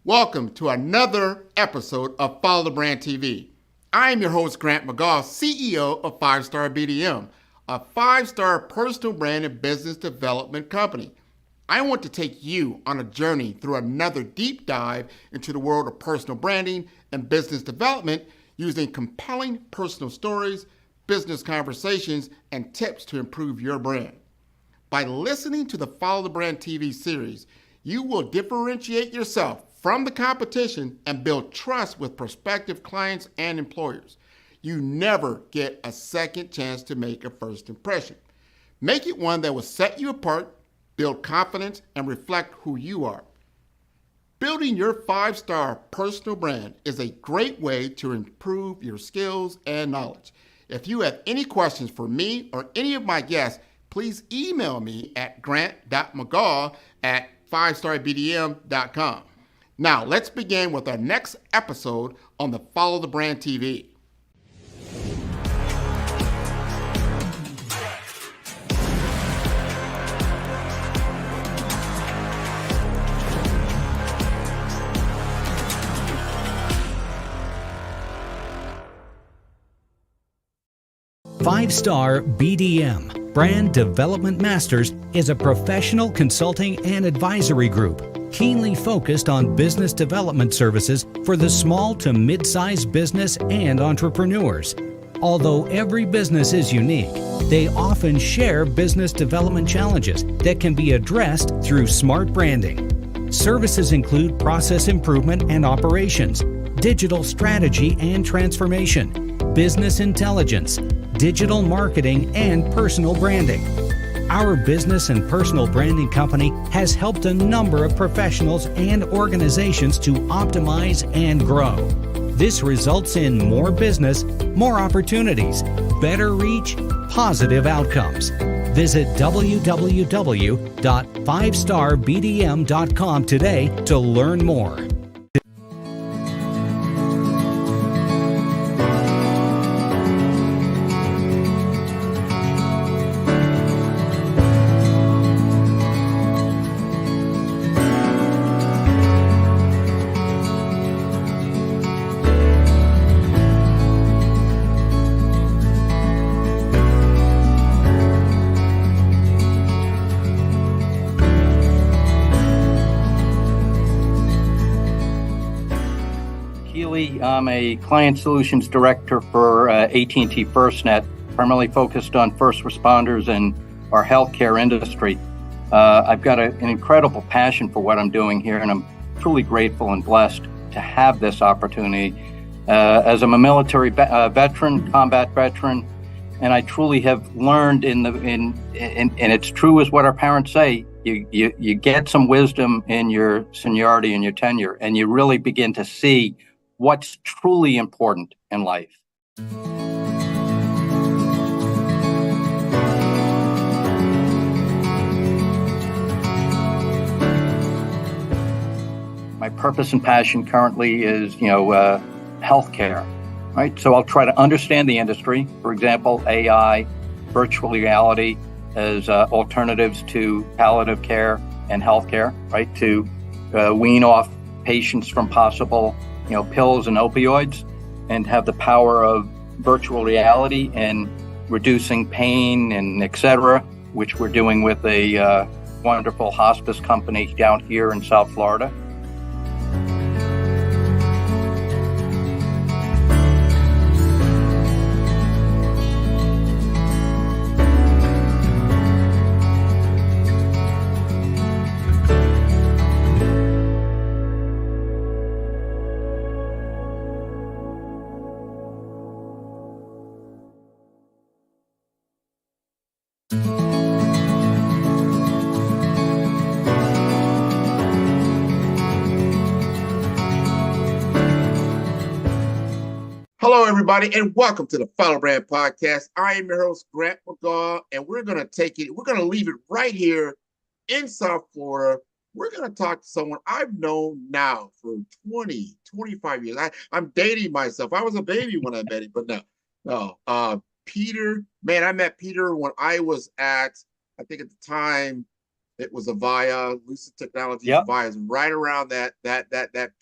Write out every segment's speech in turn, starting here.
Welcome to another episode of Follow the Brand TV. I am your host, Grant.mcgaugh, CEO of 5-Star BDM, a 5-star personal brand and business development company. I want to take you on a journey through another deep dive into the world of personal branding and business development using compelling personal stories, business conversations, and tips to improve your brand. By listening to the Follow the Brand TV series, you will differentiate yourself from the competition and build trust with prospective clients and employers. You never get a second chance to make a first impression. Make it one that will set you apart, build confidence, and reflect who you are. Building your 5-star personal brand is a great way to improve your skills and knowledge. If you have any questions for me or any of my guests, please email me at grant.mcgaugh@5starbdm.com. Now, let's begin with our next episode on the Follow the Brand TV. Five-Star BDM, Brand Development Masters, is a professional consulting and advisory group keenly focused on business development services for the small to mid-sized business and entrepreneurs. Although every business is unique, they often share business development challenges that can be addressed through smart branding. Services include process improvement and operations, digital strategy and transformation, business intelligence, digital marketing, and personal branding. Our business and personal branding company has helped a number of professionals and organizations to optimize and grow. This results in more business, more opportunities, better reach, positive outcomes. Visit www.5starbdm.com today to learn more. I'm a Client Solutions Director for AT&T FirstNet, primarily focused on first responders and our healthcare industry. I've got an incredible passion for what I'm doing here, and I'm truly grateful and blessed to have this opportunity. As I'm a military veteran, combat veteran, and I truly have learned and it's true as what our parents say, you get some wisdom in your seniority and your tenure, and you really begin to see what's truly important in life. My purpose and passion currently is, healthcare, right? So I'll try to understand the industry. For example, AI, virtual reality as alternatives to palliative care and healthcare, right? To wean off patients from possible pills and opioids, and have the power of virtual reality and reducing pain and et cetera, which we're doing with a wonderful hospice company down here in South Florida. Hello, everybody, and welcome to the Follow Brand Podcast. I am your host, Grant.mcgaugh, and we're going to leave it right here in South Florida. We're going to talk to someone I've known now for 20, 25 years. I'm dating myself. I was a baby when I met him, but no. Peter, man, I met Peter when I was at, I think at the time, It was Avaya, Lucid Technologies, Yep. Avaya. It was right around that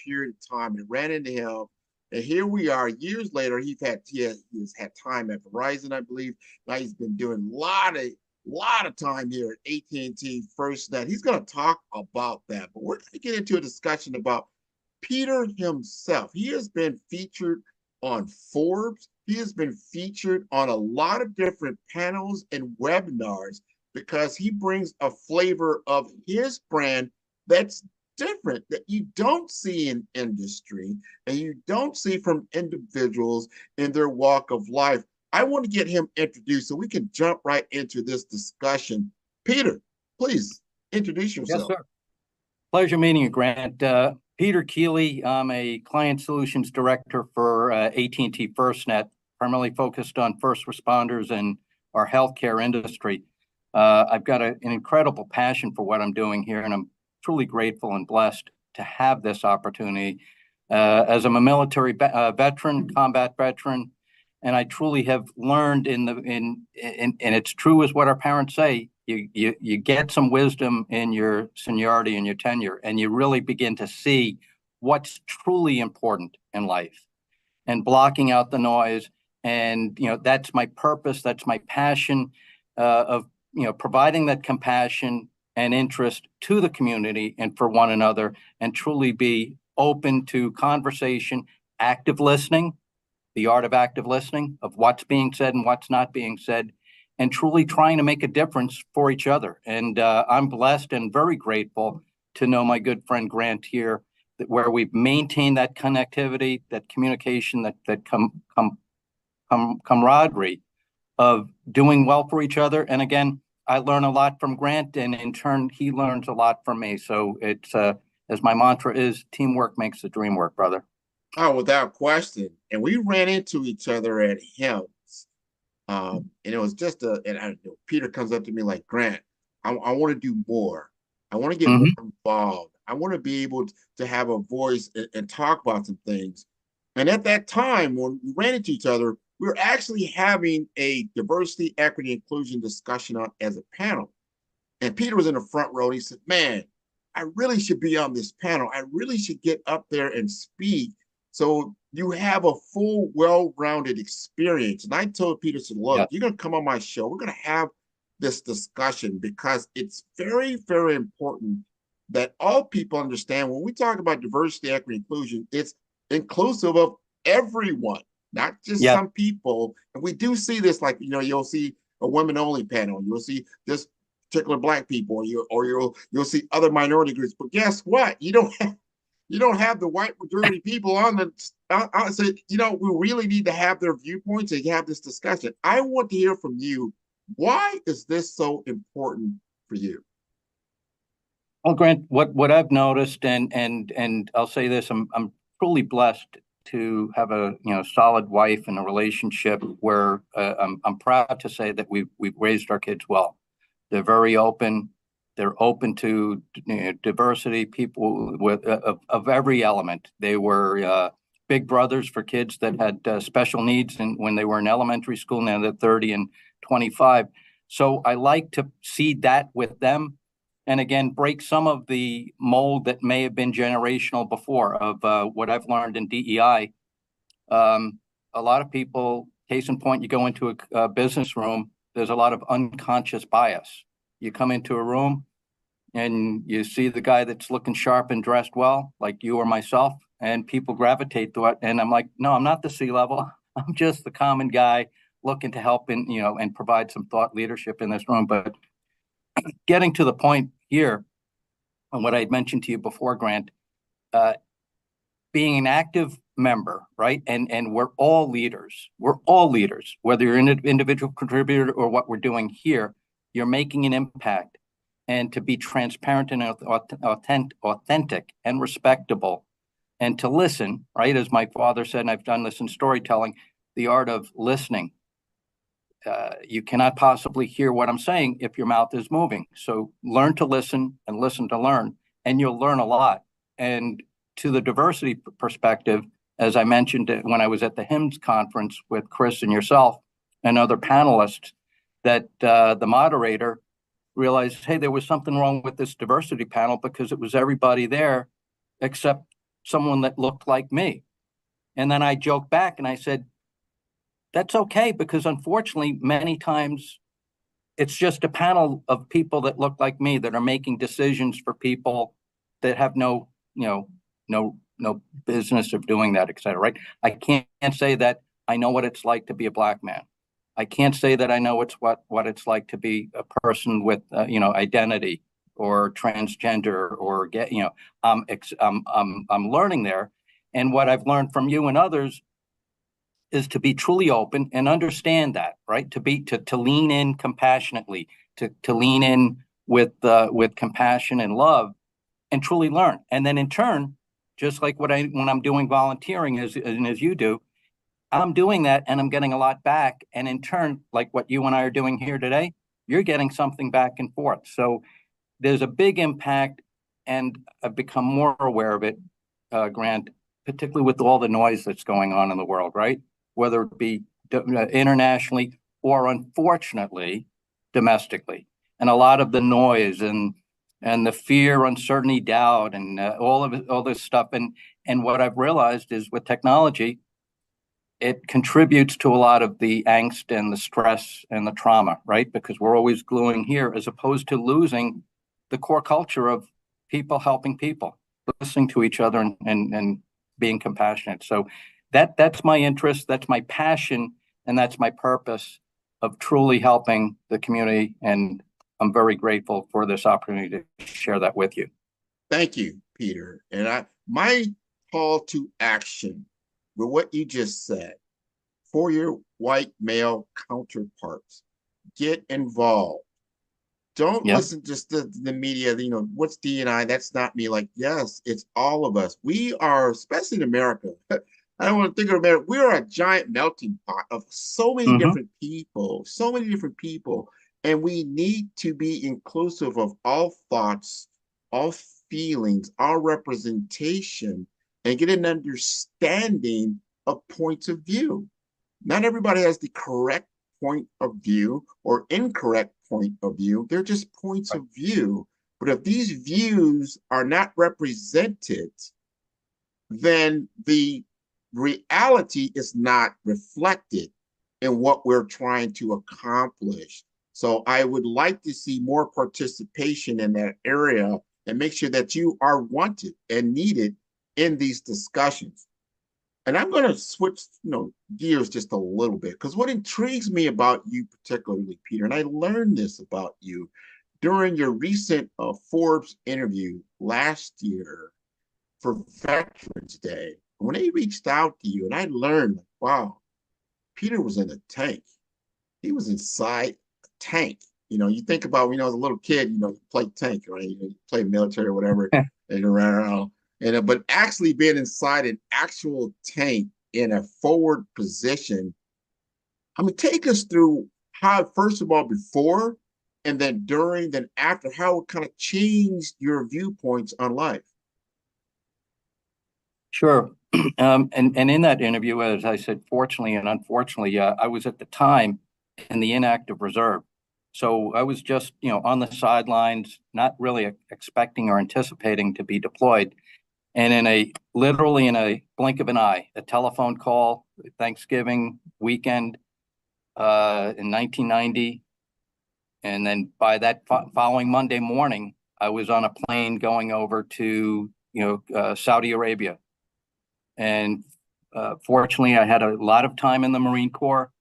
period of time. It ran into him. And here we are years later. He's had time at Verizon, I believe. Now he's been doing a lot of time here at AT&T FirstNet. He's going to talk about that. But we're going to get into a discussion about Peter himself. He has been featured on Forbes. He has been featured on a lot of different panels and webinars because he brings a flavor of his brand that's different, that you don't see in industry and you don't see from individuals in their walk of life. I want to get him introduced so we can jump right into this discussion. Peter, please introduce yourself. Yes, sir. Pleasure meeting you, Grant. Peter Keiley. I'm a client solutions director for AT&T FirstNet, primarily focused on first responders and our healthcare industry. I've got an incredible passion for what I'm doing here, and I'm truly grateful and blessed to have this opportunity. As I'm a military veteran, combat veteran, and I truly have learned and it's true as what our parents say, you get some wisdom in your seniority and your tenure, and you really begin to see what's truly important in life and blocking out the noise. And, that's my purpose. That's my passion of, providing that compassion and interest to the community and for one another, and truly be open to conversation, active listening, the art of active listening, of what's being said and what's not being said, and truly trying to make a difference for each other. And I'm blessed and very grateful to know my good friend Grant here, where we've maintained that connectivity, that communication, that camaraderie of doing well for each other. And again, I learn a lot from Grant, and in turn, he learns a lot from me. So it's, as my mantra is, teamwork makes the dream work, brother. Oh, without question. And we ran into each other at Helms. And it was just Peter comes up to me like, Grant, I want to do more. I want to get more involved. I want to be able to have a voice and talk about some things. And at that time, when we ran into each other, we were actually having a diversity, equity, inclusion discussion as a panel. And Peter was in the front row. And he said, man, I really should be on this panel. I really should get up there and speak. So you have a full, well-rounded experience. And I told Peter, look, you're going to come on my show. We're going to have this discussion because it's very, very important that all people understand when we talk about diversity, equity, inclusion, it's inclusive of everyone, not just some people. And we do see this, like, you'll see a women-only panel. You'll see this particular Black people, or you'll see other minority groups. But guess what? You don't have the white majority people on the. So we really need to have their viewpoints and have this discussion. I want to hear from you. Why is this so important for you? Well, Grant, what I've noticed, and I'll say this, I'm truly blessed to have a solid wife and a relationship where I'm proud to say that we've raised our kids well. They're very open. They're open to diversity, people of every element. They were big brothers for kids that had special needs, and when they were in elementary school. Now they're 30 and 25. So I like to see that with them, and again, break some of the mold that may have been generational before of what I've learned in DEI. A lot of people, case in point, you go into a business room, there's a lot of unconscious bias. You come into a room and you see the guy that's looking sharp and dressed well, like you or myself, and people gravitate to it. And I'm like, no, I'm not the C-level. I'm just the common guy looking to help and provide some thought leadership in this room. But getting to the point here, and what I had mentioned to you before, Grant, being an active member, right? And we're all leaders. We're all leaders, whether you're an individual contributor or what we're doing here, you're making an impact. And to be transparent and authentic and respectable, and to listen, right? As my father said, and I've done this in storytelling, the art of listening. You cannot possibly hear what I'm saying if your mouth is moving. So learn to listen and listen to learn, and you'll learn a lot. And to the diversity perspective, as I mentioned when I was at the HIMSS conference with Chris and yourself and other panelists, that the moderator realized, hey, there was something wrong with this diversity panel because it was everybody there except someone that looked like me. And then I joked back and I said, that's okay, because unfortunately, many times it's just a panel of people that look like me that are making decisions for people that have no business of doing that, et cetera, right? I can't say that I know what it's like to be a Black man. I can't say that I know what it's like to be a person with identity or transgender or I'm learning there, and what I've learned from you and others is to be truly open and understand that, right? To lean in compassionately, to lean in with compassion and love, and truly learn. And then in turn, just like when I'm doing volunteering as you do, I'm doing that and I'm getting a lot back. And in turn, like what you and I are doing here today, you're getting something back and forth. So there's a big impact, and I've become more aware of it, Grant, particularly with all the noise that's going on in the world, right? Whether it be internationally or, unfortunately, domestically. And a lot of the noise and the fear, uncertainty, doubt, and all this stuff. And what I've realized is with technology, it contributes to a lot of the angst and the stress and the trauma, right? Because we're always gluing here, as opposed to losing the core culture of people helping people, listening to each other, and being compassionate. So that's my interest, that's my passion, and that's my purpose of truly helping the community. And I'm very grateful for this opportunity to share that with you. Thank you, Peter. And my call to action with what you just said, for your white male counterparts, get involved. Don't listen just to the media, what's D&I? That's not me. Like, yes, it's all of us. We are, especially in America, I don't want to think of America, we are a giant melting pot of so many different people, and we need to be inclusive of all thoughts, all feelings, all representation, and get an understanding of points of view. Not everybody has the correct point of view or incorrect point of view. They're just points of view. But if these views are not represented, then the reality is not reflected in what we're trying to accomplish. So I would like to see more participation in that area and make sure that you are wanted and needed in these discussions. And I'm going to switch, gears just a little bit, because what intrigues me about you particularly, Peter, and I learned this about you during your recent Forbes interview last year for Veterans Day, when they reached out to you, and I learned, wow, Peter was in a tank. He was inside a tank. You think about, as a little kid, you play tank, right? You play military or whatever, and you run around. But actually being inside an actual tank in a forward position, take us through how, first of all, before, and then during, then after, how it kind of changed your viewpoints on life. Sure. And in that interview, as I said, fortunately and unfortunately, I was at the time in the inactive reserve. So I was just, on the sidelines, not really expecting or anticipating to be deployed. And literally in a blink of an eye, a telephone call, Thanksgiving weekend in 1990. And then by that following Monday morning, I was on a plane going over to, Saudi Arabia. And fortunately, I had a lot of time in the Marine Corps,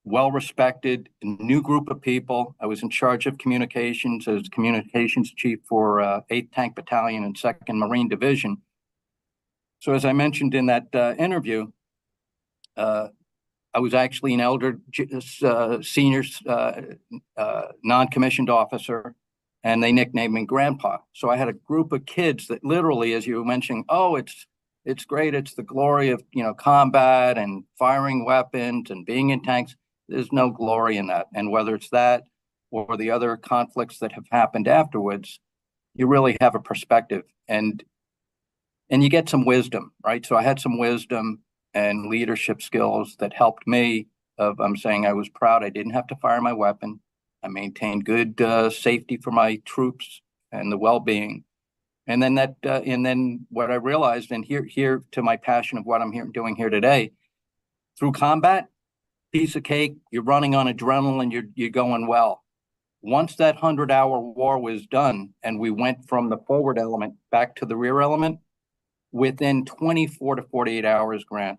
well-respected, new group of people. I was in charge of communications as communications chief for 8th Tank Battalion and 2nd Marine Division. So as I mentioned in that interview, I was actually an elder senior non-commissioned officer, and they nicknamed me Grandpa. So I had a group of kids that literally, as you were mentioning, it's great, it's the glory of combat and firing weapons and being in tanks. There's no glory in that. And whether it's that or the other conflicts that have happened afterwards, you really have a perspective and you get some wisdom, right? So I had some wisdom and leadership skills that helped me. I'm saying I was proud I didn't have to fire my weapon. I maintained good safety for my troops and the well-being. And then what I realized, and here to my passion of what I'm doing here today, through combat, piece of cake, you're running on adrenaline, you're going well. Once that 100-hour war was done and we went from the forward element back to the rear element, within 24 to 48 hours, Grant,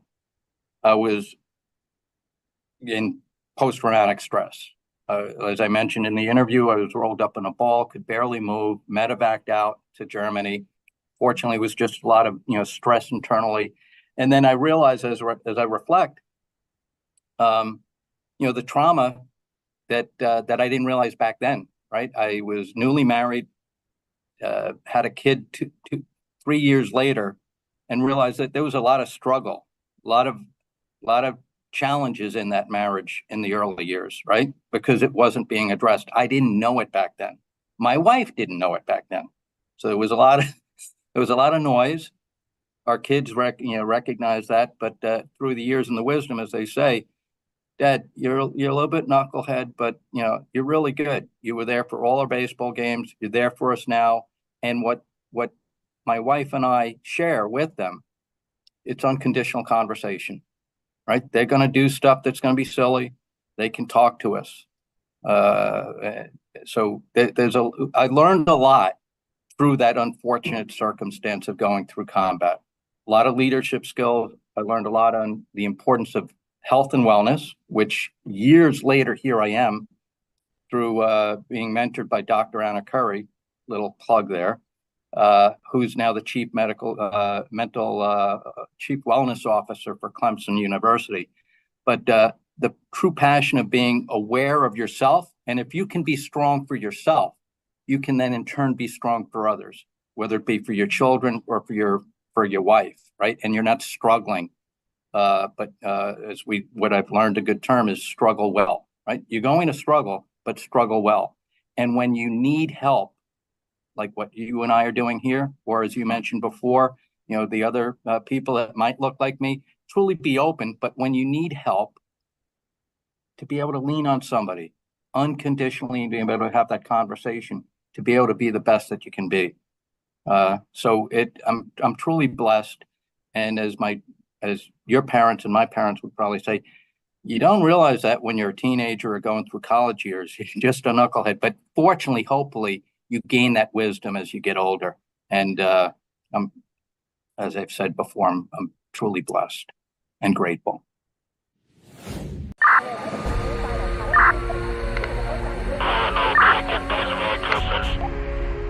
I was in post-traumatic stress. As I mentioned in the interview, I was rolled up in a ball, could barely move, medevaced out to Germany. Fortunately, it was just a lot of stress internally. And then I realized as I reflect, the trauma that I didn't realize back then, right? I was newly married, had a kid 3 years later, and realized that there was a lot of struggle, a lot of challenges in that marriage in the early years, right? Because it wasn't being addressed. I didn't know it back then. My wife didn't know it back then. So there was a lot of noise. Our kids recognize that, but through the years and the wisdom, as they say, Dad, you're a little bit knucklehead, but you're really good. You were there for all our baseball games. You're there for us now. And what my wife and I share with them, it's unconditional conversation, right? They're going to do stuff that's going to be silly. They can talk to us. So I learned a lot through that unfortunate circumstance of going through combat. A lot of leadership skills. I learned a lot on the importance of health and wellness, which years later, here I am through being mentored by Dr. Anna Curry, little plug there, who's now the chief chief wellness officer for Clemson University. But the true passion of being aware of yourself, and if you can be strong for yourself, you can then in turn be strong for others, whether it be for your children or for your wife, right? And you're not struggling. But what I've learned a good term is struggle well, right? You're going to struggle, but struggle well. And when you need help, like what you and I are doing here, or as you mentioned before, the other people that might look like me, truly be open. But when you need help, to be able to lean on somebody unconditionally and being able to have that conversation, to be able to be the best that you can be. So I'm truly blessed. And as your parents and my parents would probably say, you don't realize that when you're a teenager or going through college years, you're just a knucklehead. But fortunately, hopefully, you gain that wisdom as you get older. And as I've said before, I'm truly blessed and grateful.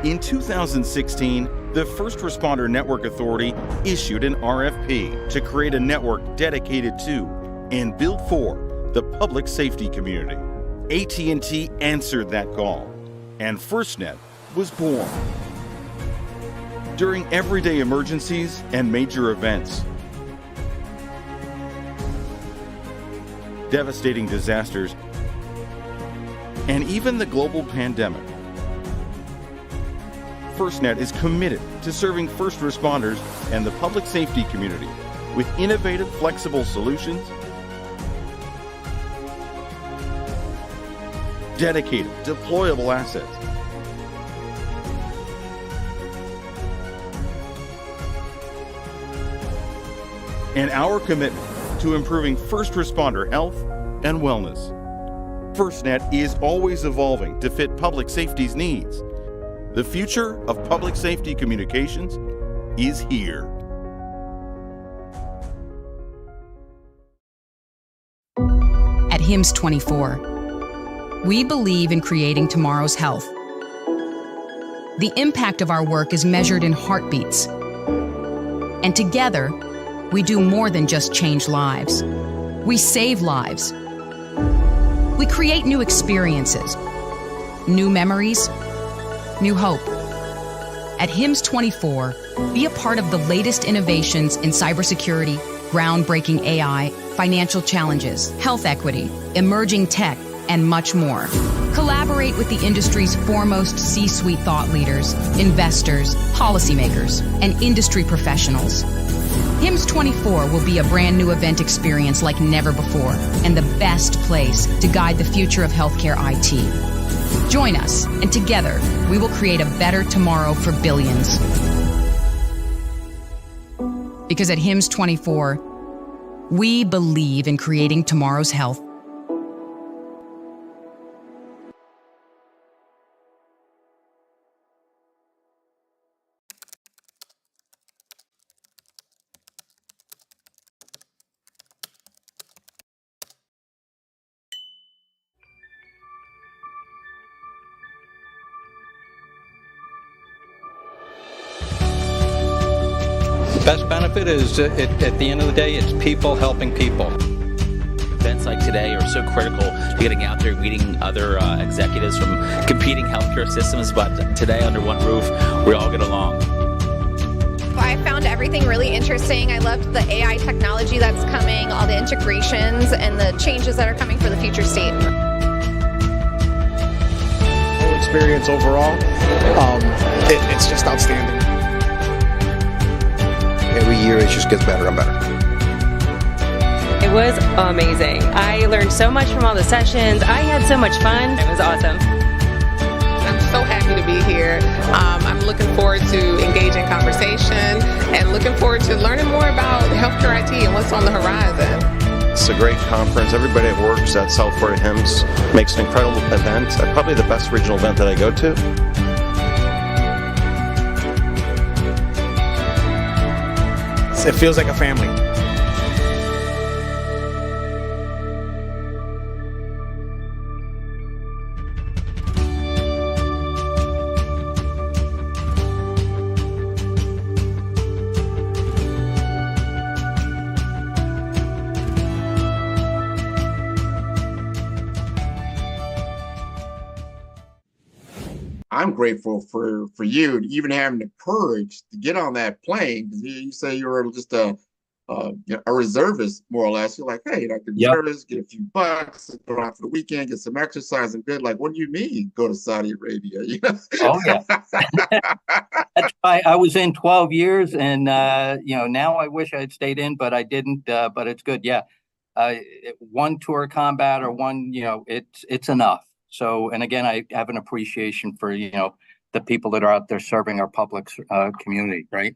In 2016, the First Responder Network Authority issued an RFP to create a network dedicated to and built for the public safety community. AT&T answered that call, and FirstNet was born. During everyday emergencies and major events, devastating disasters, and even the global pandemic, FirstNet is committed to serving first responders and the public safety community with innovative, flexible solutions, dedicated, deployable assets, and our commitment to improving first responder health and wellness. FirstNet is always evolving to fit public safety's needs. The future of public safety communications is here. At HIMSS 24, we believe in creating tomorrow's health. The impact of our work is measured in heartbeats. And together, we do more than just change lives. We save lives. We create new experiences, new memories, new hope. At HIMSS 24, be a part of the latest innovations in cybersecurity, groundbreaking AI, financial challenges, health equity, emerging tech, and much more. Collaborate with the industry's foremost C-suite thought leaders, investors, policymakers, and industry professionals. HIMSS 24 will be a brand new event experience like never before, and the best place to guide the future of healthcare IT. Join us, and together, we will create a better tomorrow for billions. Because at HIMSS 24, we believe in creating tomorrow's health. Best benefit is, at the end of the day, it's people helping people. Events like today are so critical to getting out there, meeting other executives from competing healthcare systems, but today under one roof, we all get along. I found everything really interesting. I loved the AI technology that's coming, all the integrations and the changes that are coming for the future state. Whole experience overall, it's just outstanding. Every year it just gets better and better. It was amazing. I learned so much from all the sessions. I had so much fun. It was awesome. I'm so happy to be here. I'm looking forward to engaging conversation and looking forward to learning more about healthcare IT and what's on the horizon. It's a great conference. Everybody that works at South Florida HIMSS makes an incredible event. Probably the best regional event that I go to. It feels like a family. I'm grateful for you even having the courage to get on that plane, because you say you were just a reservist, more or less. You're like, hey, I can reservist, get a few bucks, go out for the weekend, get some exercise and good. Like, what do you mean go to Saudi Arabia? You know? Oh yeah. That's why I was in 12 years, and now I wish I had stayed in, but I didn't. But it's good. Yeah, one tour of combat or one, it's enough. So, and again, I have an appreciation for, the people that are out there serving our public community, right?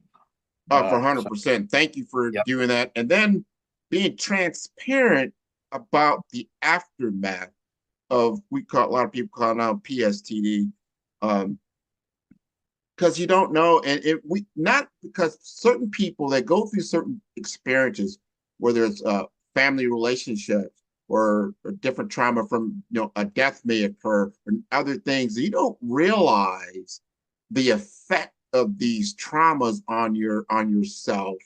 Oh, for 100%. Thank you for doing that. And then being transparent about the aftermath of, a lot of people call it now PSTD, because you don't know. And not because certain people that go through certain experiences, whether it's family relationships, or different trauma from, a death may occur, and other things, you don't realize the effect of these traumas on yourself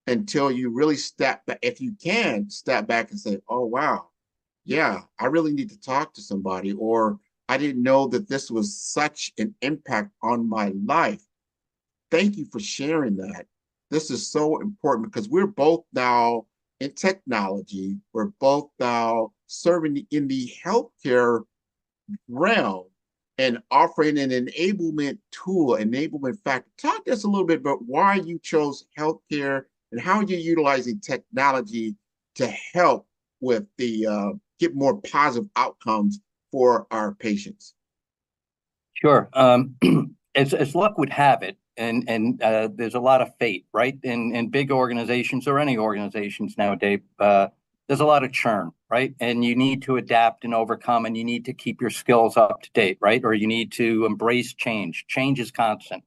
until you really step back. If you can step back and say, oh wow, yeah, I really need to talk to somebody, or I didn't know that this was such an impact on my life. Thank you for sharing that. This is so important, because we're both now in technology. We're both now serving in the healthcare realm and offering an enablement tool, enablement factor. Talk to us a little bit about why you chose healthcare and how you're utilizing technology to help with the get more positive outcomes for our patients. Sure. As luck would have it, and there's a lot of fate, right? In big organizations, or any organizations nowadays, there's a lot of churn, right? And you need to adapt and overcome, and you need to keep your skills up to date, right? Or you need to embrace change. Change is constant.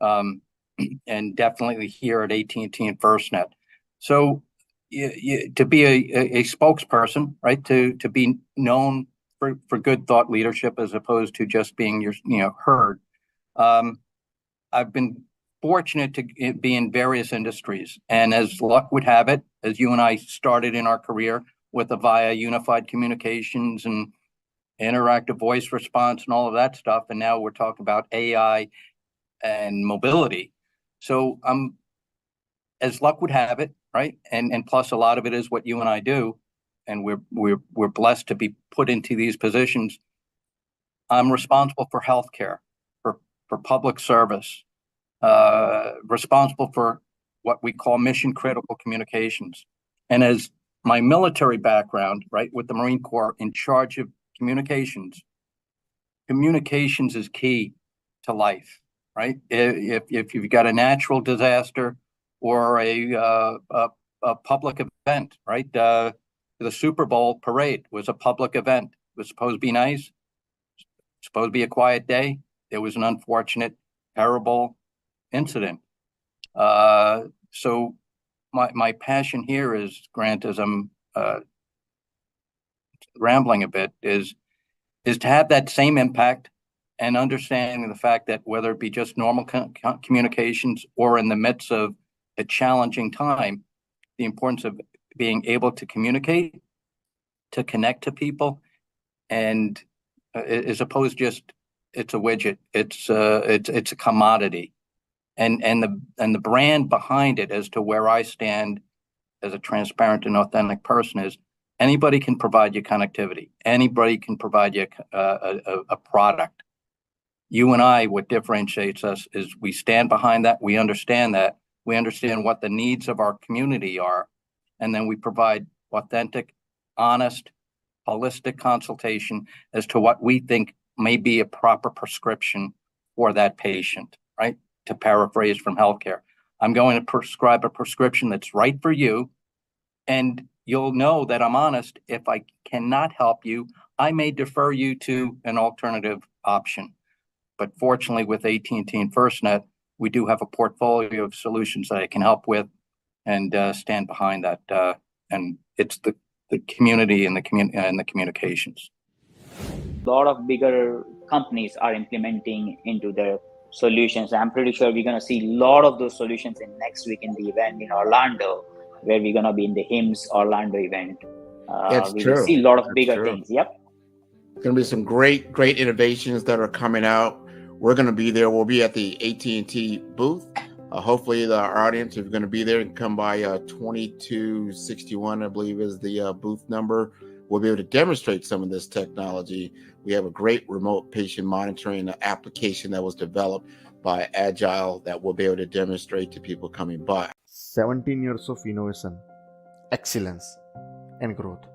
And definitely here at AT&T and FirstNet. So to be a spokesperson, right? To be known for good thought leadership, as opposed to just being heard. I've been fortunate to be in various industries, and as luck would have it, as you and I started in our career with via unified communications and interactive voice response and all of that stuff, and now we're talking about AI and mobility. So as luck would have it, right? And plus a lot of it is what you and I do, and we're blessed to be put into these positions. I'm responsible for healthcare, for public service, responsible for what we call mission critical communications. And as my military background, right, with the Marine Corps in charge of communications, communications is key to life, right? If you've got a natural disaster or a public event, right? The Super Bowl parade was a public event. It was supposed to be nice, supposed to be a quiet day. There was an unfortunate, terrible incident. So my passion here is, Grant, as I'm rambling a bit, is to have that same impact and understanding the fact that whether it be just normal communications or in the midst of a challenging time, the importance of being able to communicate, to connect to people, and as opposed just it's a widget, it's a commodity, and the brand behind it as to where I stand as a transparent and authentic person is anybody can provide you connectivity, anybody can provide you a product. You and I, what differentiates us is we stand behind that, we understand what the needs of our community are, and then we provide authentic, honest, holistic consultation as to what we think may be a proper prescription for that patient, right? To paraphrase from healthcare, I'm going to prescribe a prescription that's right for you, and you'll know that I'm honest. If I cannot help you, I may defer you to an alternative option. But fortunately, with AT&T and FirstNet, we do have a portfolio of solutions that I can help with and stand behind that. And it's the community and the communications. A lot of bigger companies are implementing into their solutions. I'm pretty sure we're going to see a lot of those solutions in next week in the event in Orlando, where we're going to be in the HIMSS Orlando event. We will see a lot of bigger things. Yep. There's going to be some great innovations that are coming out. We're going to be there. We'll be at the AT&T booth. Hopefully our audience, if you're going to be there, can come by 2261, I believe is the booth number. We'll be able to demonstrate some of this technology. We have a great remote patient monitoring application that was developed by Agile that we'll be able to demonstrate to people coming by. 17 years of innovation, excellence, and growth.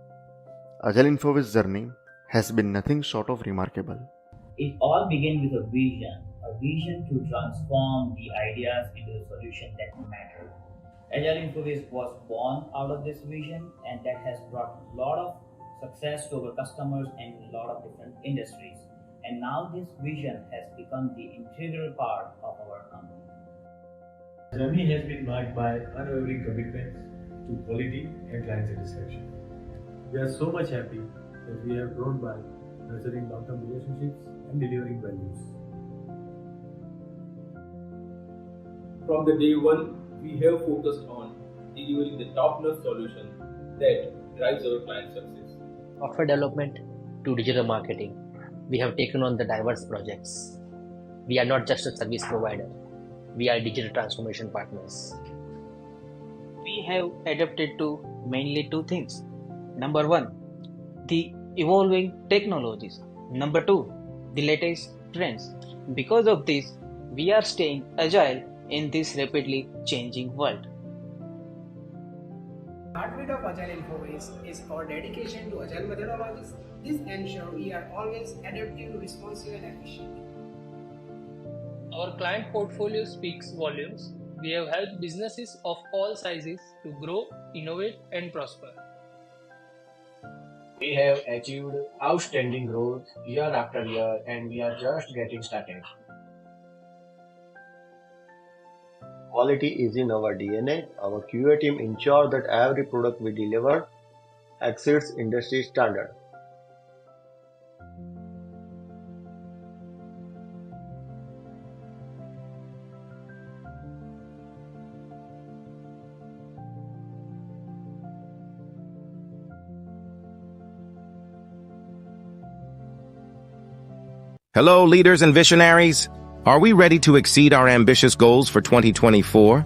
Agile Infobase journey has been nothing short of remarkable. It all began with a vision to transform the ideas into a solution that matter. Agile Infobase was born out of this vision, and that has brought a lot of success to our customers and a lot of different industries. And now this vision has become the integral part of our company. The journey has been marked by unwavering commitment to quality and client satisfaction. We are so much happy that we have grown by nurturing long-term relationships and delivering values. From the day one, we have focused on delivering the top-notch solution that drives our client success. Software development to digital marketing, we have taken on the diverse projects. We are not just a service provider, we are digital transformation partners. We have adapted to mainly two things. Number one, the evolving technologies. Number two, the latest trends. Because of this, we are staying agile in this rapidly changing world. The heartbeat of Agile Infobase is our dedication to agile methodologies. This ensures we are always adaptive, responsive, and efficient. Our client portfolio speaks volumes. We have helped businesses of all sizes to grow, innovate, and prosper. We have achieved outstanding growth year after year, and we are just getting started. Quality is in our DNA. Our QA team ensures that every product we deliver exceeds industry standard. Hello, leaders and visionaries. Are we ready to exceed our ambitious goals for 2024?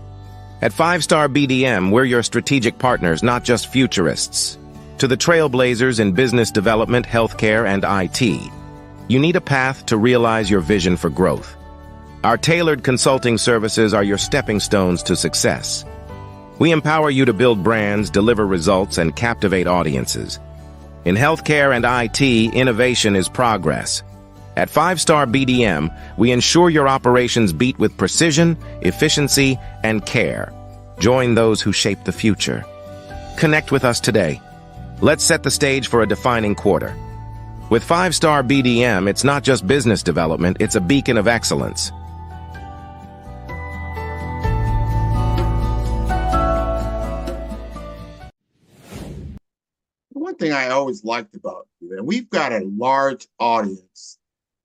At 5-Star BDM, we're your strategic partners, not just futurists. To the trailblazers in business development, healthcare, and IT, you need a path to realize your vision for growth. Our tailored consulting services are your stepping stones to success. We empower you to build brands, deliver results, and captivate audiences. In healthcare and IT, innovation is progress. At 5-Star BDM, we ensure your operations beat with precision, efficiency, and care. Join those who shape the future. Connect with us today. Let's set the stage for a defining quarter. With 5-Star BDM, it's not just business development, it's a beacon of excellence. One thing I always liked about you, and we've got a large audience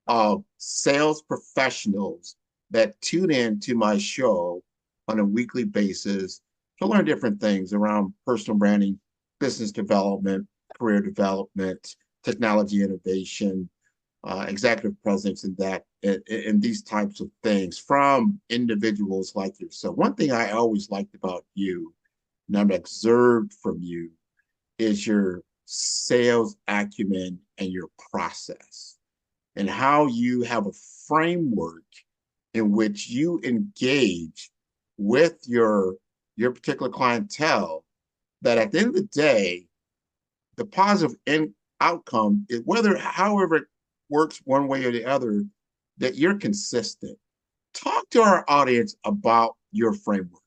of sales professionals that tune in to my show on a weekly basis to learn different things around personal branding, business development, career development, technology innovation, executive presence, and these types of things from individuals like yourself. One thing I always liked about you, and I've observed from you, is your sales acumen and your process, and how you have a framework in which you engage with your particular clientele, that at the end of the day, the positive outcome is, however it works one way or the other, that you're consistent. Talk to our audience about your framework.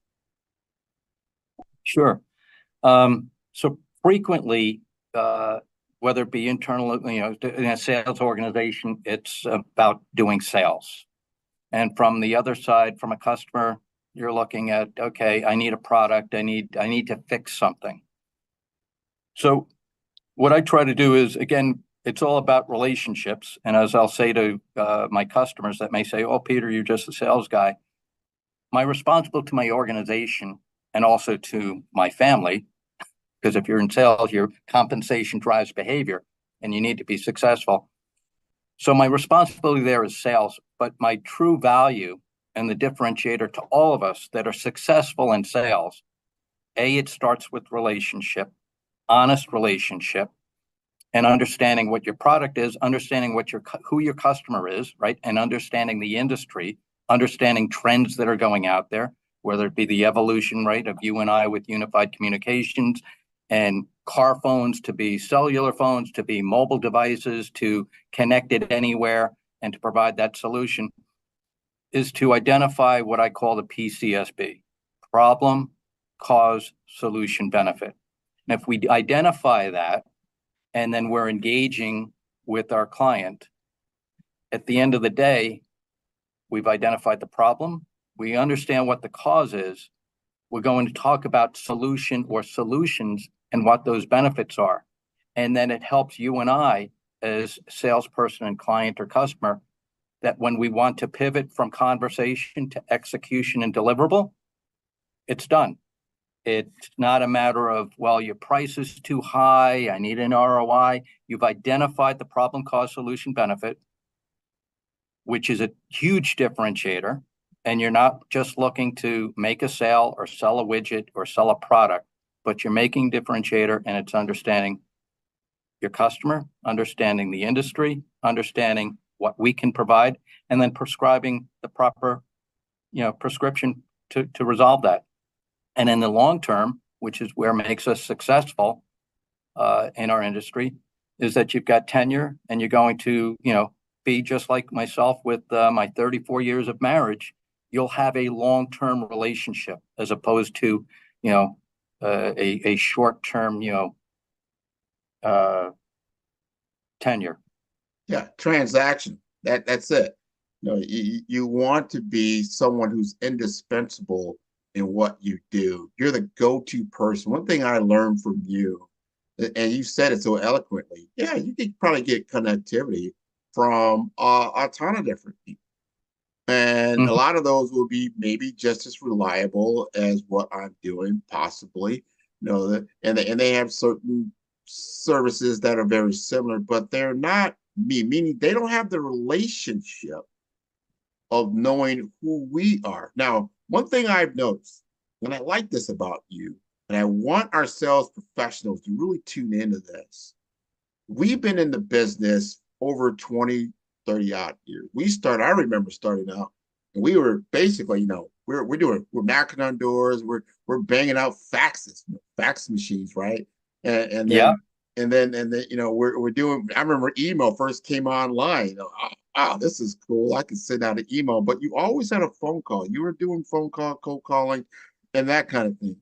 Sure. So frequently, whether it be internal, in a sales organization, it's about doing sales. And from the other side, from a customer, you're looking at, okay, I need a product, I need to fix something. So what I try to do is, again, it's all about relationships. And as I'll say to my customers that may say, oh, Peter, you're just a sales guy. My responsibility to my organization and also to my family, because if you're in sales, your compensation drives behavior and you need to be successful. So my responsibility there is sales, but my true value and the differentiator to all of us that are successful in sales, it starts with relationship, honest relationship, and understanding what your product is, understanding who your customer is, right? And understanding the industry, understanding trends that are going out there, whether it be the evolution, right, of you and I with unified communications, and car phones to be cellular phones, to be mobile devices, to connected anywhere, and to provide that solution, is to identify what I call the PCSB, problem, cause, solution, benefit. And if we identify that, and then we're engaging with our client, at the end of the day, we've identified the problem, we understand what the cause is, we're going to talk about solution or solutions and what those benefits are. And then it helps you and I as salesperson and client or customer, that when we want to pivot from conversation to execution and deliverable, it's done. It's not a matter of, well, your price is too high, I need an ROI. You've identified the problem, cause, solution, benefit, which is a huge differentiator. And you're not just looking to make a sale or sell a widget or sell a product, but you're making differentiator, and it's understanding your customer, understanding the industry, understanding what we can provide, and then prescribing the proper, prescription to resolve that. And in the long term, which is where makes us successful in our industry, is that you've got tenure, and you're going to, be just like myself with my 34 years of marriage. You'll have a long-term relationship as opposed to, a short-term, tenure. Yeah, transaction. That's it. You want to be someone who's indispensable in what you do. You're the go-to person. One thing I learned from you, and you said it so eloquently, yeah, you could probably get connectivity from a ton of different people. And a lot of those will be maybe just as reliable as what I'm doing, possibly. And they have certain services that are very similar, but they're not me, meaning they don't have the relationship of knowing who we are. Now, one thing I've noticed, and I like this about you, and I want our sales professionals to really tune into this. We've been in the business over 20, 30 odd years. I remember starting out, and we were basically, we're knocking on doors, we're banging out faxes, fax machines, right? And then, we're doing. I remember email first came online. wow, this is cool. I can send out an email, but you always had a phone call. You were doing phone call, cold calling, and that kind of thing.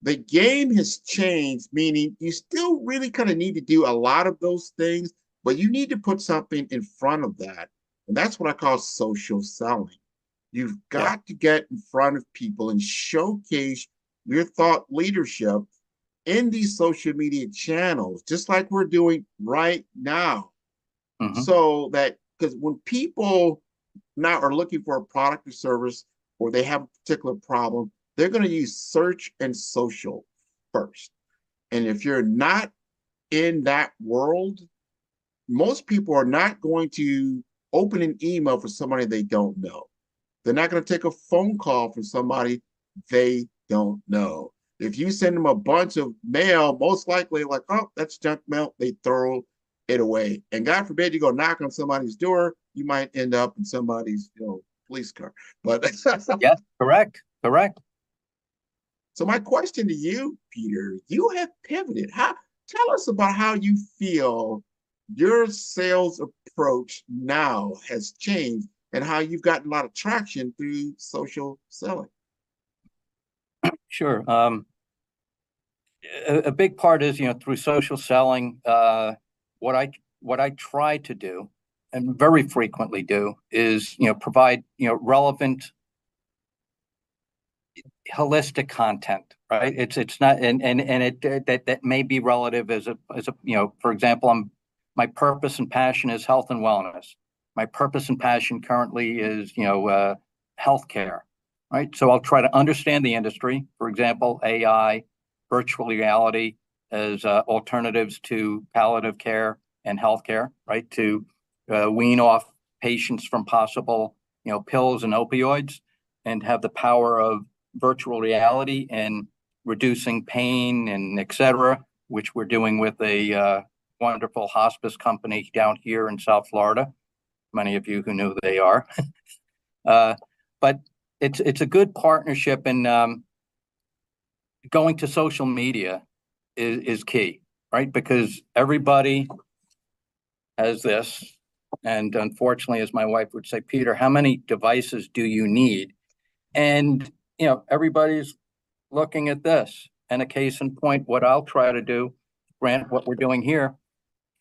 The game has changed, meaning you still really kind of need to do a lot of those things, but you need to put something in front of that. And that's what I call social selling. You've got to get in front of people and showcase your thought leadership in these social media channels, just like we're doing right now. So that, because when people now are looking for a product or service, or they have a particular problem, they're going to use search and social first. And if you're not in that world, most people are not going to open an email for somebody they don't know. They're not going to take a phone call from somebody they don't know. If you send them a bunch of mail, most likely like, oh, that's junk mail, they throw it away. And God forbid you go knock on somebody's door, you might end up in somebody's, police car. But yes, correct. So my question to you, Peter, you have pivoted. Tell us about how you feel your sales approach now has changed and how you've gotten a lot of traction through social selling. Sure. A big part is, through social selling, what I try to do and very frequently do is, provide, relevant, holistic content, right? It's not, and it that may be relative as a, for example, my purpose and passion is health and wellness. My purpose and passion currently is, healthcare, right? So I'll try to understand the industry, for example, AI, virtual reality as alternatives to palliative care and healthcare, right? To wean off patients from possible, pills and opioids, and have the power of virtual reality and reducing pain and et cetera, which we're doing with a wonderful hospice company down here in South Florida. Many of you who know who they are. But it's a good partnership, and going to social media is key, right? Because everybody has this. And unfortunately, as my wife would say, Peter, how many devices do you need? And, everybody's looking at this. And a case in point, what I'll try to do, Grant, what we're doing here,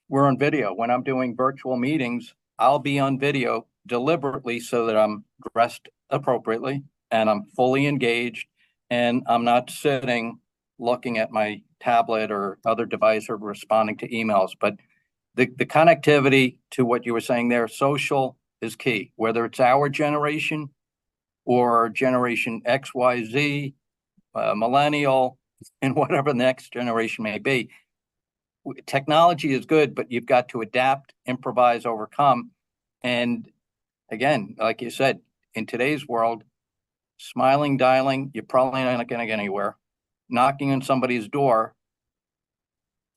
we're on video. When I'm doing virtual meetings, I'll be on video deliberately so that I'm dressed appropriately and I'm fully engaged and I'm not sitting looking at my tablet or other device or responding to emails. But the connectivity to what you were saying there, social is key, whether it's our generation or generation X, Y, Z, millennial, and whatever the next generation may be. Technology is good, but you've got to adapt, improvise, overcome. And again, like you said, in today's world, smiling, dialing, you're probably not going to get anywhere. Knocking on somebody's door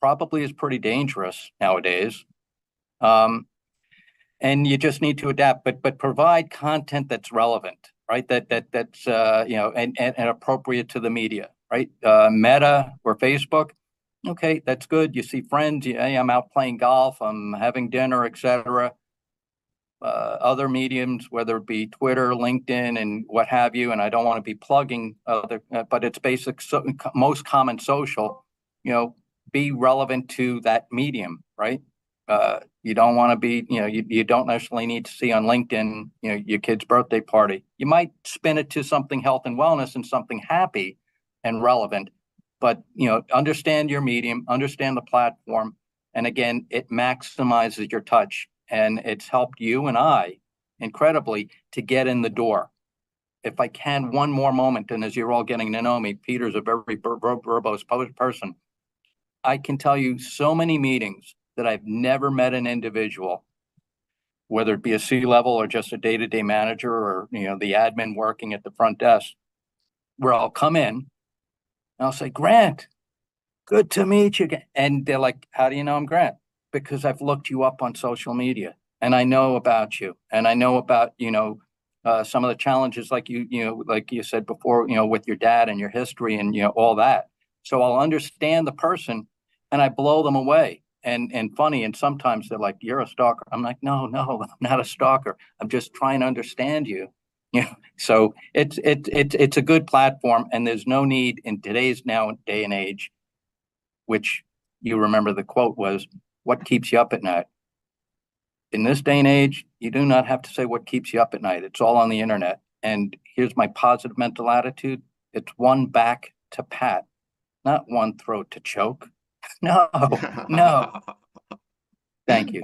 probably is pretty dangerous nowadays. And you just need to adapt, but provide content that's relevant, right? That's and appropriate to the media, right? Meta or Facebook, okay, that's good. You see friends. Hey, I'm out playing golf. I'm having dinner, etc. Other mediums, whether it be Twitter, LinkedIn, and what have you. And I don't want to be plugging other, but it's basic, most common social. Be relevant to that medium, right? You don't want to be, you don't necessarily need to see on LinkedIn, your kid's birthday party. You might spin it to something health and wellness and something happy and relevant, but, understand your medium, understand the platform. And again, it maximizes your touch, and it's helped you and I incredibly to get in the door. If I can, one more moment, and as you're all getting to know me, Peter's a very verbose person. I can tell you so many meetings that I've never met an individual, whether it be a C-level or just a day-to-day manager or, the admin working at the front desk, where I'll come in and I'll say, Grant, good to meet you. And they're like, how do you know I'm Grant? Because I've looked you up on social media and I know about you and I know about, some of the challenges like like you said before, with your dad and your history and, all that. So I'll understand the person and I blow them away. and funny. And sometimes they're like, "You're a stalker." I'm like, "No, I'm not a stalker. I'm just trying to understand you." So it's a good platform, and there's no need in today's now day and age, which you remember the quote was, "What keeps you up at night?" In this day and age, you do not have to say what keeps you up at night. It's all on the internet. And here's my positive mental attitude. It's one back to pat, not one throat to choke. No. Thank you.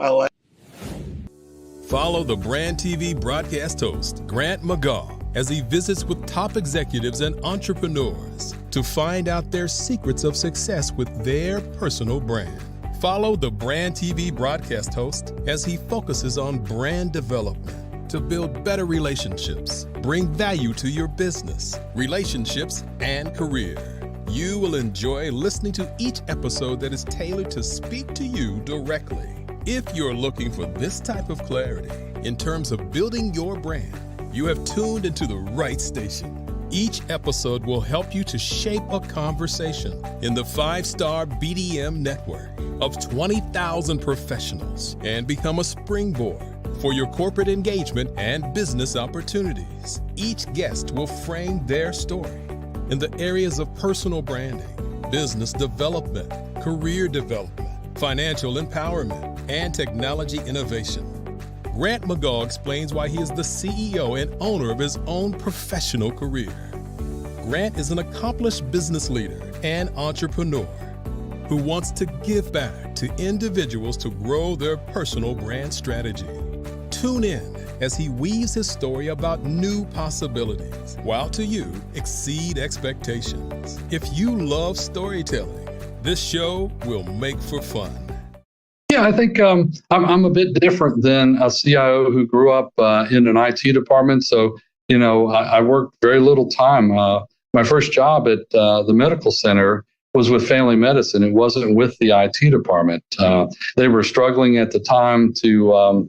Follow the Brand TV broadcast host, Grant McGaugh, as he visits with top executives and entrepreneurs to find out their secrets of success with their personal brand. Follow the Brand TV broadcast host as he focuses on brand development to build better relationships, bring value to your business, relationships, and career. You will enjoy listening to each episode that is tailored to speak to you directly. If you're looking for this type of clarity in terms of building your brand, you have tuned into the right station. Each episode will help you to shape a conversation in the 5-star BDM network of 20,000 professionals and become a springboard for your corporate engagement and business opportunities. Each guest will frame their story in the areas of personal branding, business development, career development, financial empowerment, and technology innovation. Grant McGaugh explains why he is the CEO and owner of his own professional career. Grant is an accomplished business leader and entrepreneur who wants to give back to individuals to grow their personal brand strategy. Tune in as he weaves his story about new possibilities, while to you exceed expectations. If you love storytelling, this show will make for fun. Yeah, I think I'm a bit different than a CIO who grew up in an IT department. So, I worked very little time. My first job at the medical center was with family medicine. It wasn't with the IT department. They were struggling at the time to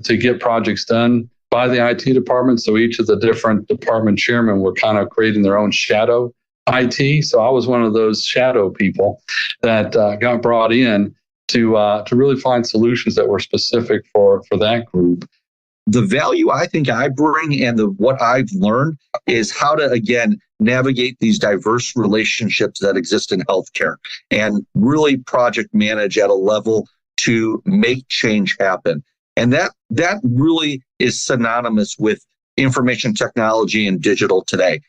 get projects done by the IT department. So each of the different department chairmen were kind of creating their own shadow IT. So I was one of those shadow people that got brought in to really find solutions that were specific for that group. The value I think I bring and what I've learned is how to, again, navigate these diverse relationships that exist in healthcare and really project manage at a level to make change happen. And that really is synonymous with information technology and digital today.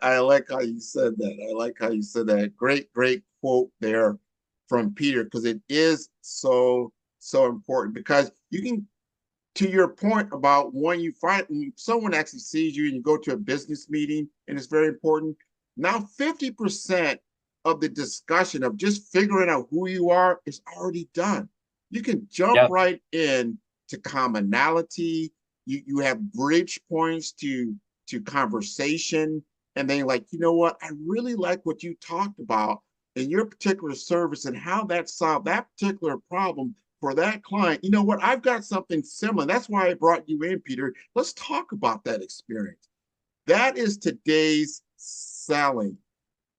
I like how you said that. Great quote there from Peter, because it is so important, because you can, to your point about when someone actually sees you and you go to a business meeting, and it's very important. Now 50% of the discussion of just figuring out who you are is already done. You can jump right in to commonality. You have bridge points to conversation, and then you're like, you know what? I really like what you talked about in your particular service and how that solved that particular problem for that client. You know what? I've got something similar. That's why I brought you in, Peter. Let's talk about that experience. That is today's selling.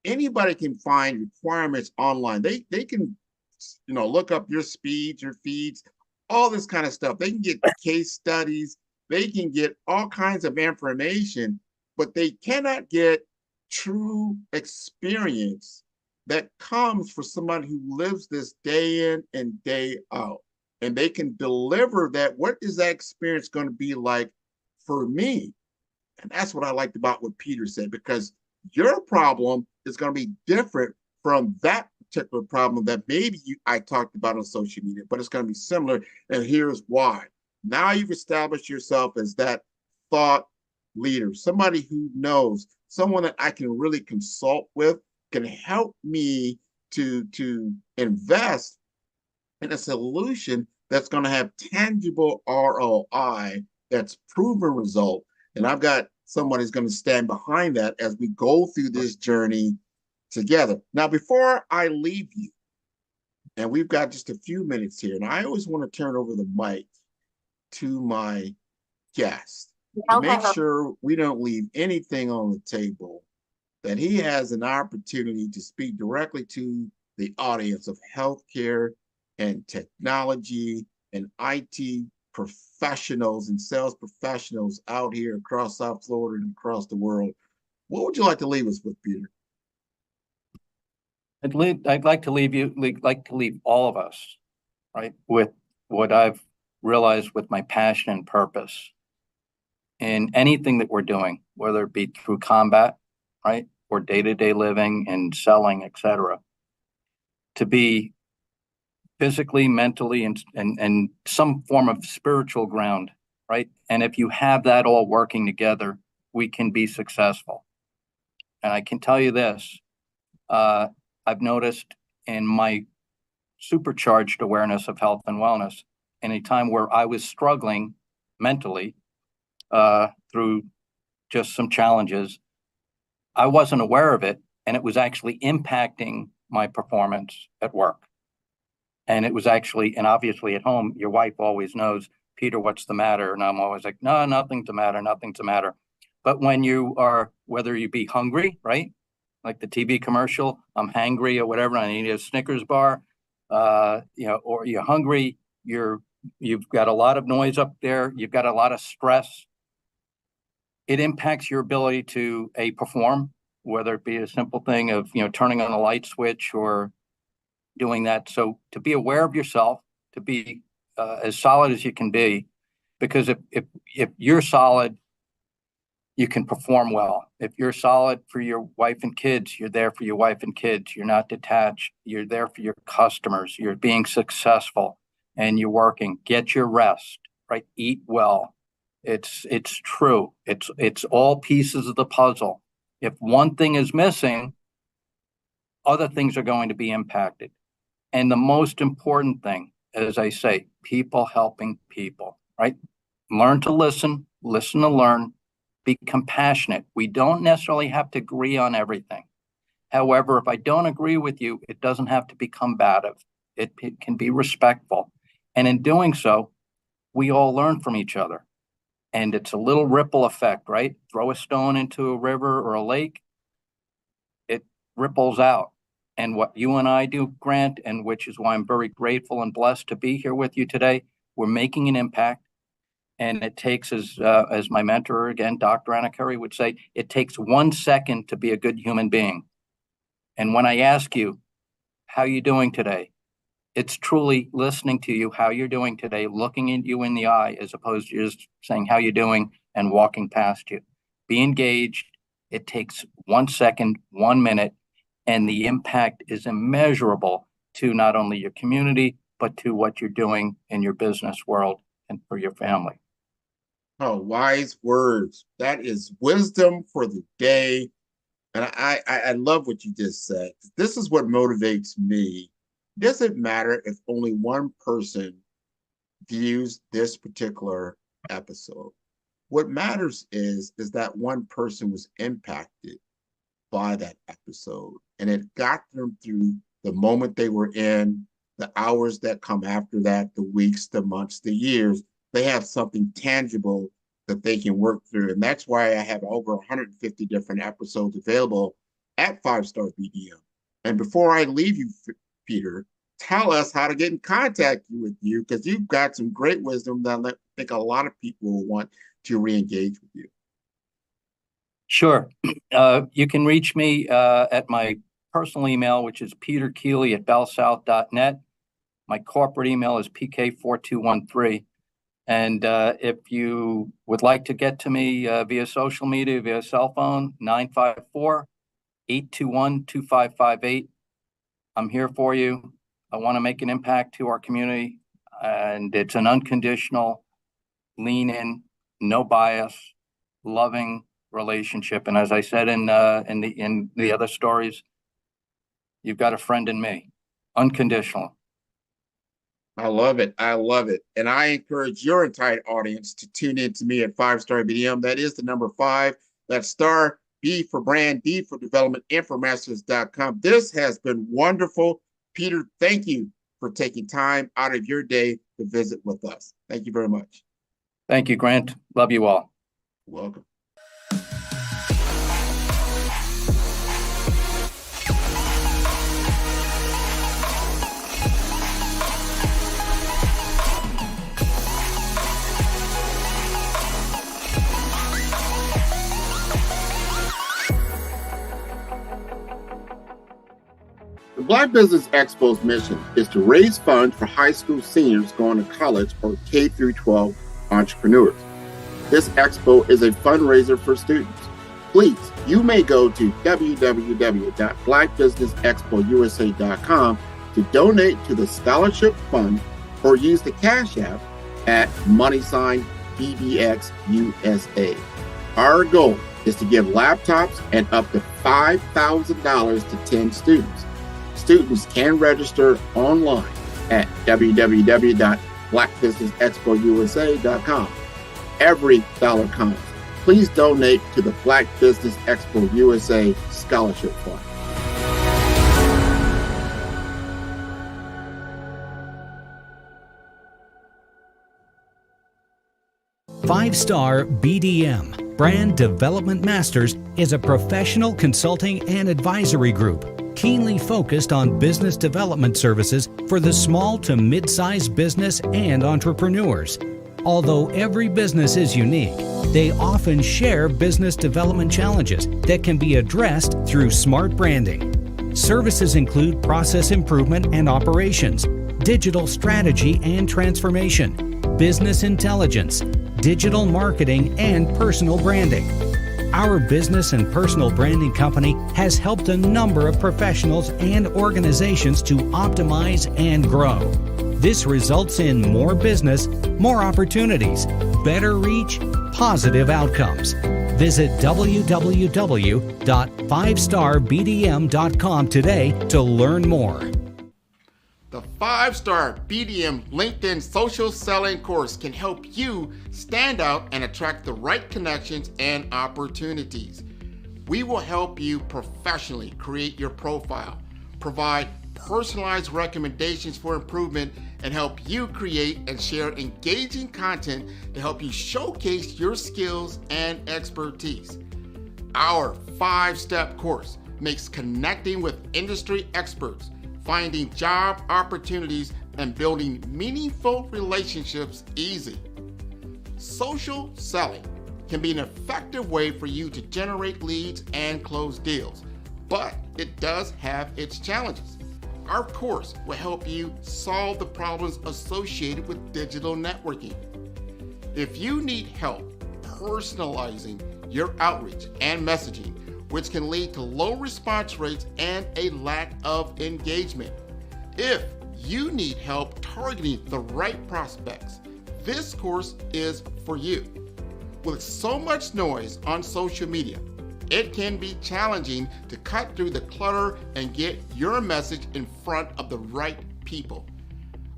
Anybody can find requirements online. They can, look up your speeds, your feeds, all this kind of stuff. They can get case studies. They can get all kinds of information, but they cannot get true experience that comes for somebody who lives this day in and day out. And they can deliver that. What is that experience going to be like for me? And that's what I liked about what Peter said, because your problem is going to be different from that particular problem that maybe I talked about on social media, but it's going to be similar. And here's why. Now you've established yourself as that thought leader, somebody who knows, someone that I can really consult with, can help me to invest in a solution that's going to have tangible ROI, that's proven result. And I've got someone who's going to stand behind that as we go through this journey together. Now, before I leave you, and we've got just a few minutes here, and I always want to turn over the mic to my guest to make sure we don't leave anything on the table, that he has an opportunity to speak directly to the audience of healthcare and technology and IT professionals and sales professionals out here across South Florida and across the world. What would you like to leave us with, Peter? I'd like to leave all of us, right, with what I've realized with my passion and purpose in anything that we're doing, whether it be through combat, right, or day-to-day living and selling, etc., to be physically, mentally, and some form of spiritual ground, right? And if you have that all working together, we can be successful. And I can tell you this, I've noticed in my supercharged awareness of health and wellness, in a time where I was struggling mentally through just some challenges, I wasn't aware of it, and it was actually impacting my performance at work. And it was actually, and obviously at home, your wife always knows, Peter, what's the matter? And I'm always like, no, nothing's the matter, nothing's the matter. But when you are, whether you be hungry, right? Like the TV commercial, I'm hangry or whatever, I need a Snickers bar, or you're hungry, you've got a lot of noise up there, you've got a lot of stress. It impacts your ability to perform, whether it be a simple thing of, turning on a light switch or doing that. So to be aware of yourself, to be as solid as you can be, because if you're solid, you can perform well. If you're solid for your wife and kids, you're there for your wife and kids. You're not detached. You're there for your customers. You're being successful and you're working. Get your rest, right? Eat well. It's true. It's all pieces of the puzzle. If one thing is missing, other things are going to be impacted. And the most important thing, as I say, people helping people, right? Learn to listen to learn, be compassionate. We don't necessarily have to agree on everything. However, if I don't agree with you, it doesn't have to be combative. It can be respectful. And in doing so, we all learn from each other. And it's a little ripple effect, right? Throw a stone into a river or a lake, it ripples out. And what you and I do, Grant, and which is why I'm very grateful and blessed to be here with you today, we're making an impact. And it takes, as my mentor, again, Dr. Anna Curry would say, it takes 1 second to be a good human being. And when I ask you, how you doing today? It's truly listening to you, how you're doing today, looking at you in the eye, as opposed to just saying how you doing and walking past you. Be engaged. It takes 1 second, 1 minute, and the impact is immeasurable to not only your community, but to what you're doing in your business world and for your family. Oh, wise words. That is wisdom for the day. And I love what you just said. This is what motivates me. It doesn't matter if only one person views this particular episode. What matters is that one person was impacted by that episode, and it got them through the moment they were in, the hours that come after that, the weeks, the months, the years. They have something tangible that they can work through. And that's why I have over 150 different episodes available at 5-Star BDM. And before I leave you, Peter, tell us how to get in contact with you, because you've got some great wisdom that I think a lot of people will want to re-engage with you. Sure. You can reach me at my personal email, which is peterkeiley@bellsouth.net. My corporate email is pk4213. And if you would like to get to me via social media, via cell phone, 954-821-2558. I'm here for you. I want to make an impact to our community, and it's an unconditional, lean in, no bias, loving relationship. And as I said in the other stories, you've got a friend in me, unconditional. I love it. I love it. And I encourage your entire audience to tune in to me at 5-Star BDM. That is the number 5. That's star, B for brand, D for development, Infomasters.com. This has been wonderful. Peter, thank you for taking time out of your day to visit with us. Thank you very much. Thank you, Grant. Love you all. Welcome. Black Business Expo's mission is to raise funds for high school seniors going to college or K through 12 entrepreneurs. This expo is a fundraiser for students. Please, you may go to www.blackbusinessexpousa.com to donate to the scholarship fund or use the Cash App at $BBXUSA. Our goal is to give laptops and up to $5,000 to 10 students. Students can register online at www.blackbusinessexpousa.com. Every dollar counts. Please donate to the Black Business Expo USA Scholarship Fund. Five-Star BDM, Brand Development Masters, is a professional consulting and advisory group keenly focused on business development services for the small to mid-sized business and entrepreneurs. Although every business is unique, they often share business development challenges that can be addressed through smart branding. Services include process improvement and operations, digital strategy and transformation, business intelligence, digital marketing, and personal branding. Our business and personal branding company has helped a number of professionals and organizations to optimize and grow. This results in more business, more opportunities, better reach, positive outcomes. Visit www.fivestarbdm.com today to learn more. The 5-Star BDM LinkedIn Social Selling course can help you stand out and attract the right connections and opportunities. We will help you professionally create your profile, provide personalized recommendations for improvement, and help you create and share engaging content to help you showcase your skills and expertise. Our 5-step course makes connecting with industry experts, finding job opportunities, and building meaningful relationships easy. Social selling can be an effective way for you to generate leads and close deals, but it does have its challenges. Our course will help you solve the problems associated with digital networking. If you need help personalizing your outreach and messaging, which can lead to low response rates and a lack of engagement. If you need help targeting the right prospects, this course is for you. With so much noise on social media, it can be challenging to cut through the clutter and get your message in front of the right people.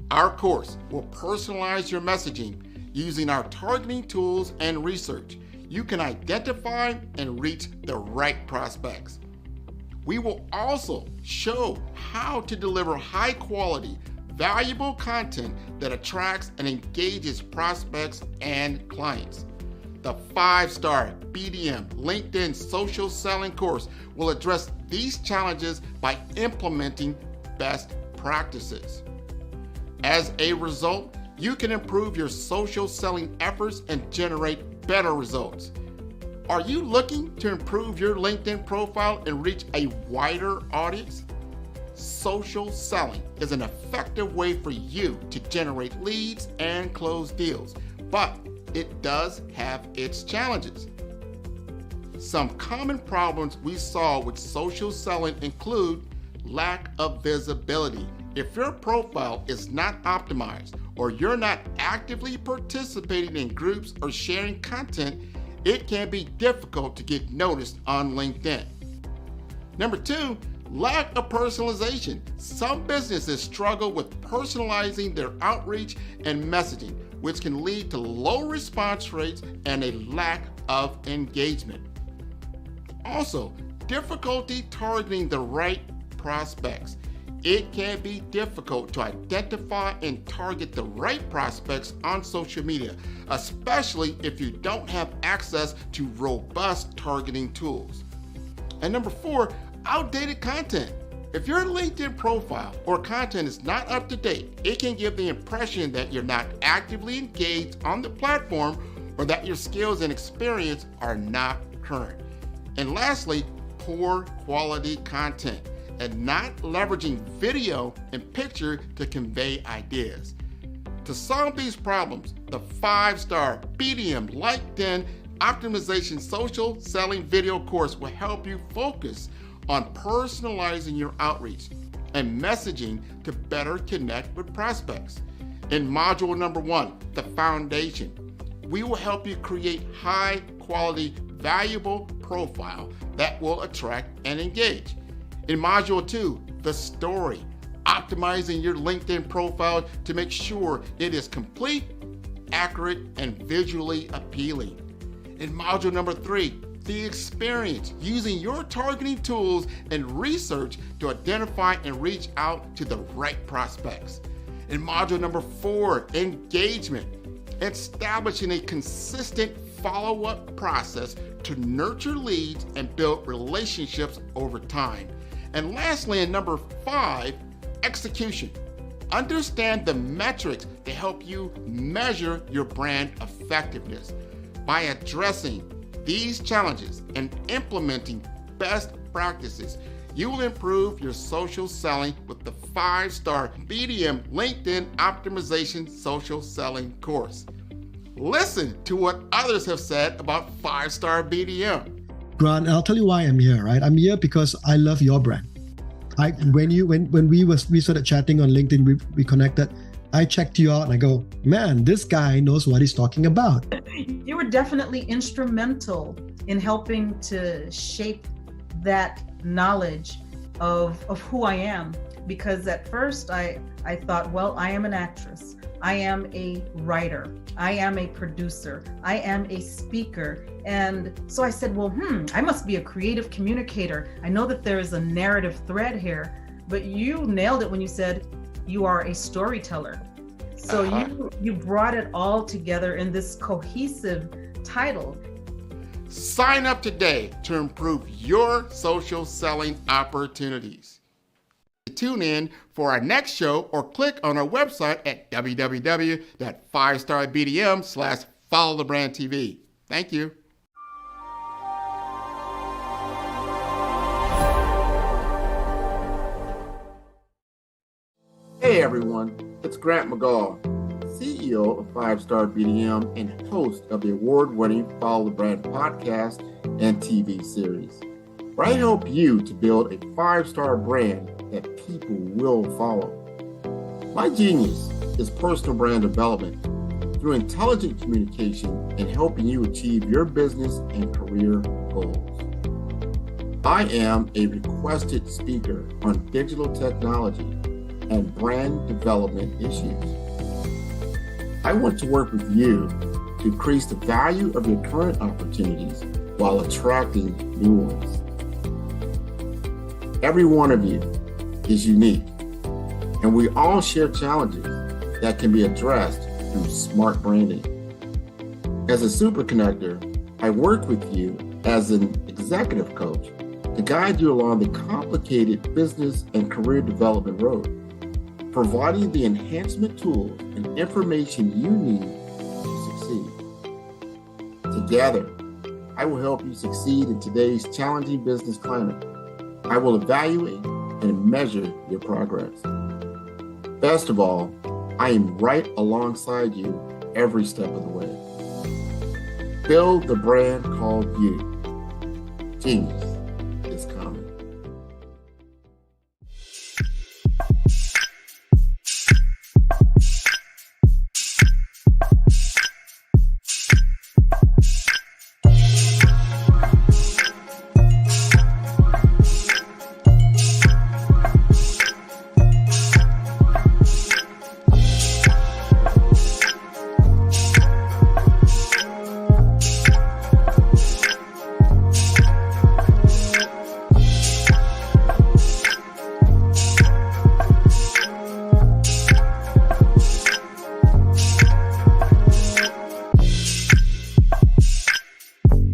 Our course will personalize your messaging using our targeting tools and research. You can identify and reach the right prospects. We will also show how to deliver high quality, valuable content that attracts and engages prospects and clients. The 5-Star BDM LinkedIn Social Selling course will address these challenges by implementing best practices. As a result, you can improve your social selling efforts and generate better results. Are you looking to improve your LinkedIn profile and reach a wider audience? Social selling is an effective way for you to generate leads and close deals, but it does have its challenges. Some common problems we saw with social selling include lack of visibility. If your profile is not optimized or you're not actively participating in groups or sharing content, it can be difficult to get noticed on LinkedIn. Number 2, lack of personalization. Some businesses struggle with personalizing their outreach and messaging, which can lead to low response rates and a lack of engagement. Also, difficulty targeting the right prospects. It can be difficult to identify and target the right prospects on social media, especially if you don't have access to robust targeting tools. And number 4, outdated content. If your LinkedIn profile or content is not up to date, it can give the impression that you're not actively engaged on the platform or that your skills and experience are not current. And lastly, poor quality content. and not leveraging video and picture to convey ideas. To solve these problems, the 5-star BDM LinkedIn Optimization Social Selling Video course will help you focus on personalizing your outreach and messaging to better connect with prospects. In module number 1, the foundation, we will help you create high-quality, valuable profile that will attract and engage. In module 2, the story, optimizing your LinkedIn profile to make sure it is complete, accurate, and visually appealing. In module number 3, the experience, using your targeting tools and research to identify and reach out to the right prospects. In module number 4, engagement, establishing a consistent follow-up process to nurture leads and build relationships over time. And lastly, in number 5, execution. Understand the metrics to help you measure your brand effectiveness. By addressing these challenges and implementing best practices, you will improve your social selling with the 5-star BDM LinkedIn Optimization Social Selling course. Listen to what others have said about 5-star BDM. Grant, I'll tell you why I'm here, right? I'm here because I love your brand. When we started chatting on LinkedIn, we connected. I checked you out and I go, man, this guy knows what he's talking about. You were definitely instrumental in helping to shape that knowledge of who I am. Because at first I thought, well, I am an actress. I am a writer. I am a producer. I am a speaker. And so I said, well, I must be a creative communicator. I know that there is a narrative thread here, but you nailed it when you said you are a storyteller. So you brought it all together in this cohesive title. Sign up today to improve your social selling opportunities. Tune in for our next show or click on our website at www.5starbdm/followthebrandtv. Thank you. Hey everyone, it's Grant McGaugh, CEO of 5-Star BDM and host of the award-winning Follow the Brand podcast and TV series, where I help you to build a 5-star brand that people will follow. My genius is personal brand development through intelligent communication and helping you achieve your business and career goals. I am a requested speaker on digital technology and brand development issues. I want to work with you to increase the value of your current opportunities while attracting new ones. Every one of you is unique, and we all share challenges that can be addressed through smart branding. As a super connector, I work with you as an executive coach to guide you along the complicated business and career development road, providing the enhancement tools and information you need to succeed. Together, I will help you succeed in today's challenging business climate. I will evaluate and measure your progress. Best of all, I am right alongside you every step of the way. Build the brand called you. Genius.